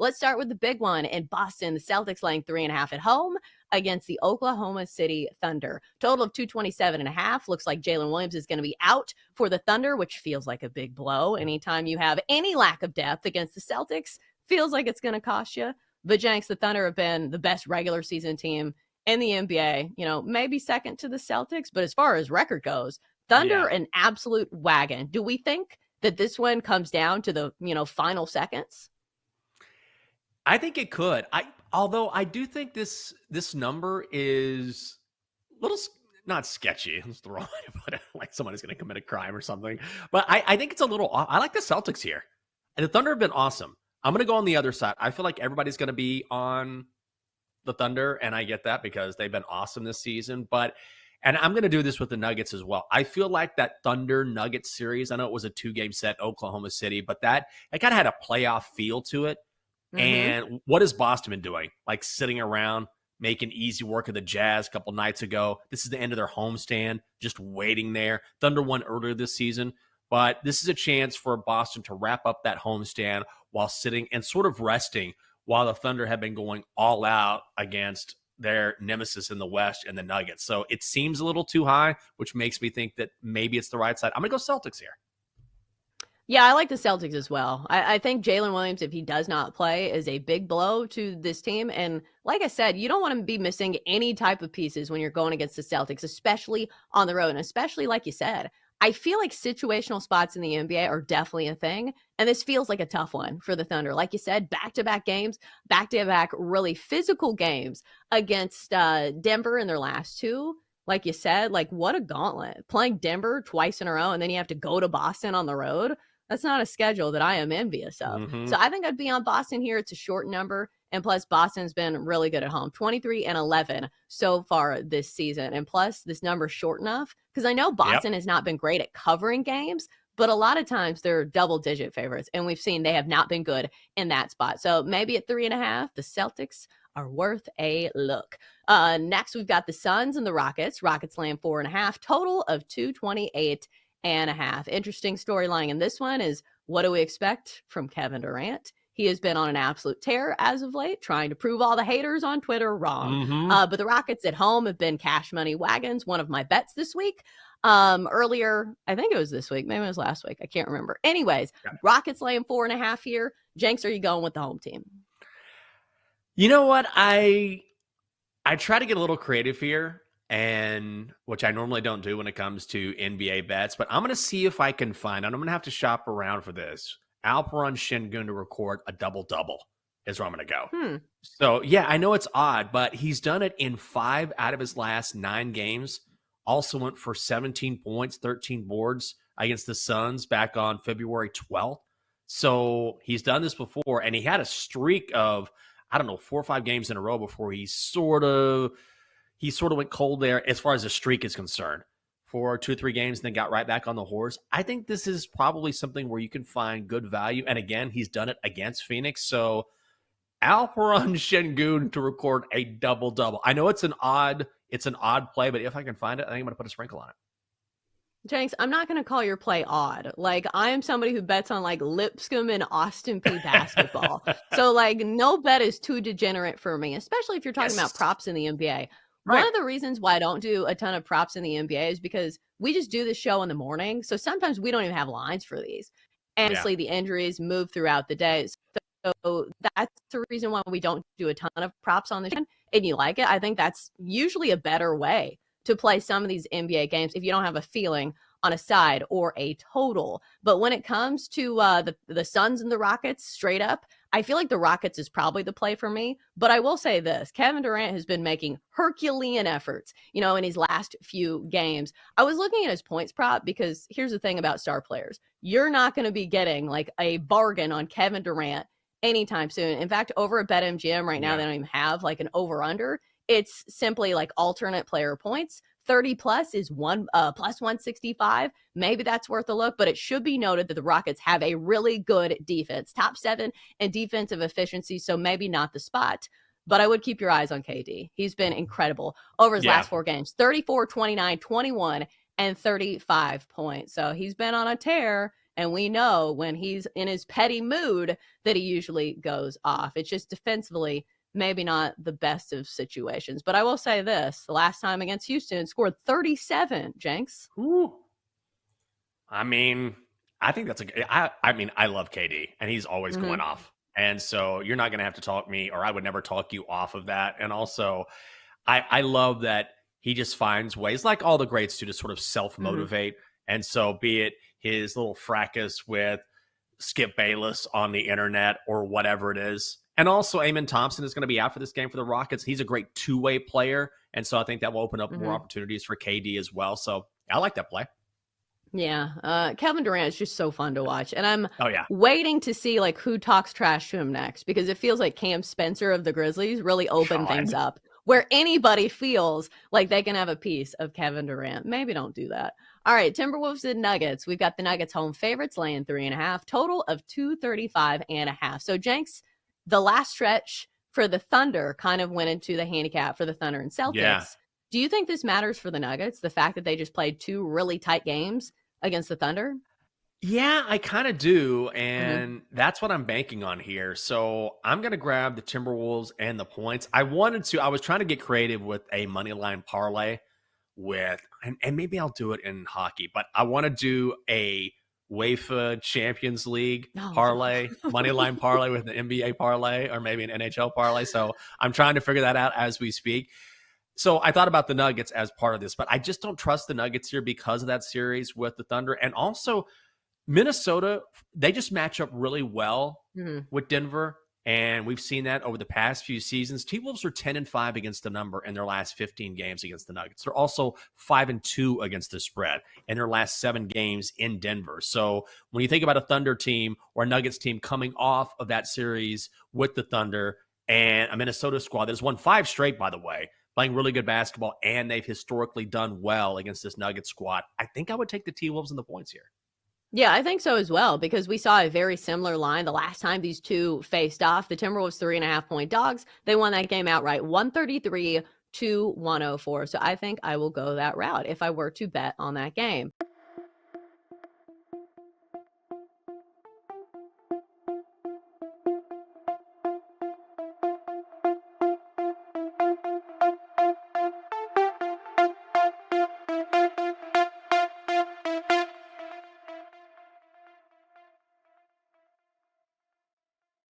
Let's start with the big one in Boston. The Celtics laying 3.5 at home against the Oklahoma City Thunder. Total of 227.5. Looks like Jalen Williams is going to be out for the Thunder, which feels like a big blow. Anytime you have any lack of depth against the Celtics, feels like it's going to cost you. But Jenks, the Thunder have been the best regular season team in the NBA, maybe second to the Celtics. But as far as record goes, Thunder an absolute wagon. Do we think that this one comes down to the, final seconds? I think it could. Although I do think this number is a little not sketchy. That's the wrong way to put it. Like someone is going to commit a crime or something. But I think it's a little off. I like the Celtics here. And the Thunder have been awesome. I'm going to go on the other side. I feel like everybody's going to be on the Thunder, and I get that because they've been awesome this season. And I'm going to do this with the Nuggets as well. I feel like that Thunder-Nuggets series, I know it was a 2-game set, Oklahoma City, but it kind of had a playoff feel to it. Mm-hmm. And what has Boston been doing? Like sitting around, making easy work of the Jazz a couple nights ago. This is the end of their homestand, just waiting there. Thunder won earlier this season, but this is a chance for Boston to wrap up that homestand while sitting and sort of resting while the Thunder have been going all out against their nemesis in the West and the Nuggets. So it seems a little too high, which makes me think that maybe it's the right side. I'm going to go Celtics here. Yeah, I like the Celtics as well. I think Jalen Williams, if he does not play, is a big blow to this team. And like I said, you don't want to be missing any type of pieces when you're going against the Celtics, especially on the road. And especially, like you said, I feel like situational spots in the NBA are definitely a thing. And this feels like a tough one for the Thunder. Like you said, back-to-back games, back-to-back really physical games against Denver in their last two. Like you said, like what a gauntlet. Playing Denver twice in a row, and then you have to go to Boston on the road. That's not a schedule that I am envious of. Mm-hmm. So I think I'd be on Boston here. It's a short number. And plus, Boston's been really good at home, 23-11 so far this season. And plus, this number's short enough because I know Boston has not been great at covering games, but a lot of times they're double-digit favorites. And we've seen they have not been good in that spot. So maybe at 3.5, the Celtics are worth a look. Next, we've got the Suns and the Rockets. Rockets laying 4.5, total of 228.5. Interesting storyline in this one is what do we expect from Kevin Durant? He has been on an absolute tear as of late, trying to prove all the haters on Twitter wrong. Mm-hmm. But the Rockets at home have been cash money wagons, one of my bets this week. Earlier, I think it was this week. Maybe it was last week. I can't remember. Anyways, Rockets laying 4.5 here. Jenks, are you going with the home team? You know what? I try to get a little creative here, and which I normally don't do when it comes to NBA bets, but I'm going to see if I can find, and I'm going to have to shop around for this, Alperen Şengün to record a double-double is where I'm going to go. So, yeah, I know it's odd, but he's done it in 5 out of his last 9 games. Also went for 17 points, 13 boards against the Suns back on February 12th. So he's done this before, and he had a streak of, 4 or 5 games in a row before he sort of went cold there as far as the streak is concerned for 2 or 3 games and then got right back on the horse. I think this is probably something where you can find good value. And again, he's done it against Phoenix. So Alperen Şengün to record a double-double. I know it's an odd play, but if I can find it, I think I'm going to put a sprinkle on it. Jenks, I'm not going to call your play odd. Like, I am somebody who bets on, like, Lipscomb and Austin Peay basketball. So, like, no bet is too degenerate for me, especially if you're talking about props in the NBA. Right. One of the reasons why I don't do a ton of props in the NBA is because we just do the show in the morning. So sometimes we don't even have lines for these. And honestly, the injuries move throughout the day. So that's the reason why we don't do a ton of props on the show. And you like it, I think that's usually a better way to play some of these NBA games if you don't have a feeling on a side or a total. But when it comes to the Suns and the Rockets straight up, I feel like the Rockets is probably the play for me. But I will say this, Kevin Durant has been making Herculean efforts, in his last few games. I was looking at his points prop because here's the thing about star players. You're not going to be getting like a bargain on Kevin Durant anytime soon. In fact, over at BetMGM right now, they don't even have like an over-under. It's simply like alternate player points. 30 plus is plus 165. Maybe that's worth a look, but it should be noted that the Rockets have a really good defense, top 7 in defensive efficiency. So maybe not the spot, but I would keep your eyes on KD. He's been incredible over his last 4 games, 34, 29, 21, and 35 points. So he's been on a tear. And we know when he's in his petty mood that he usually goes off. It's just defensively, maybe not the best of situations. But I will say this, the last time against Houston, scored 37, Jenks. Ooh. I mean, I think that's I mean, I love KD, and he's always Mm-hmm. going off. And so you're not going to have to talk me, or I would never talk you off of that. And also, I love that he just finds ways, like all the greats do, to sort of self Mm-hmm. motivate. And so, be it his little fracas with Skip Bayless on the internet or whatever it is. And also, Amen Thompson is going to be out for this game for the Rockets. He's a great two-way player. And so I think that will open up more Mm-hmm. opportunities for KD as well. So I like that play. Yeah, Kevin Durant is just so fun to watch, and I'm Oh, yeah. waiting to see like who talks trash to him next because it feels like Cam Spencer of the Grizzlies really opened things God. up where anybody feels like they can have a piece of Kevin Durant. Maybe don't do that. All right, Timberwolves and Nuggets. We've got the Nuggets home favorites laying 3.5, total of 235.5. So Jenks, the last stretch for the Thunder kind of went into the handicap for the Thunder and Yeah. Celtics. Do you think this matters for the Nuggets? The fact that they just played two really tight games against the Thunder? Yeah, I kind of do. Mhm. And that's what I'm banking on here. So I'm going to grab the Timberwolves and the points. I was trying to get creative with a money line parlay and maybe I'll do it in hockey, but I want to do a UEFA Champions League No. parlay, money line parlay with an NBA parlay or maybe an NHL parlay. So I'm trying to figure that out as we speak. So I thought about the Nuggets as part of this, but I just don't trust the Nuggets here because of that series with the Thunder. And also, Minnesota, they just match up really well Mhm. with Denver. And we've seen that over the past few seasons. T-Wolves are 10-5 against the number in their last 15 games against the Nuggets. They're also 5-2 against the spread in their last 7 games in Denver. So when you think about a Thunder team or a Nuggets team coming off of that series with the Thunder and a Minnesota squad that's won 5 straight, by the way, playing really good basketball, and they've historically done well against this Nuggets squad, I think I would take the T-Wolves and the points here. Yeah, I think so as well, because we saw a very similar line the last time these two faced off. The Timberwolves 3.5 point dogs. They won that game outright, 133 to 104. So I think I will go that route if I were to bet on that game.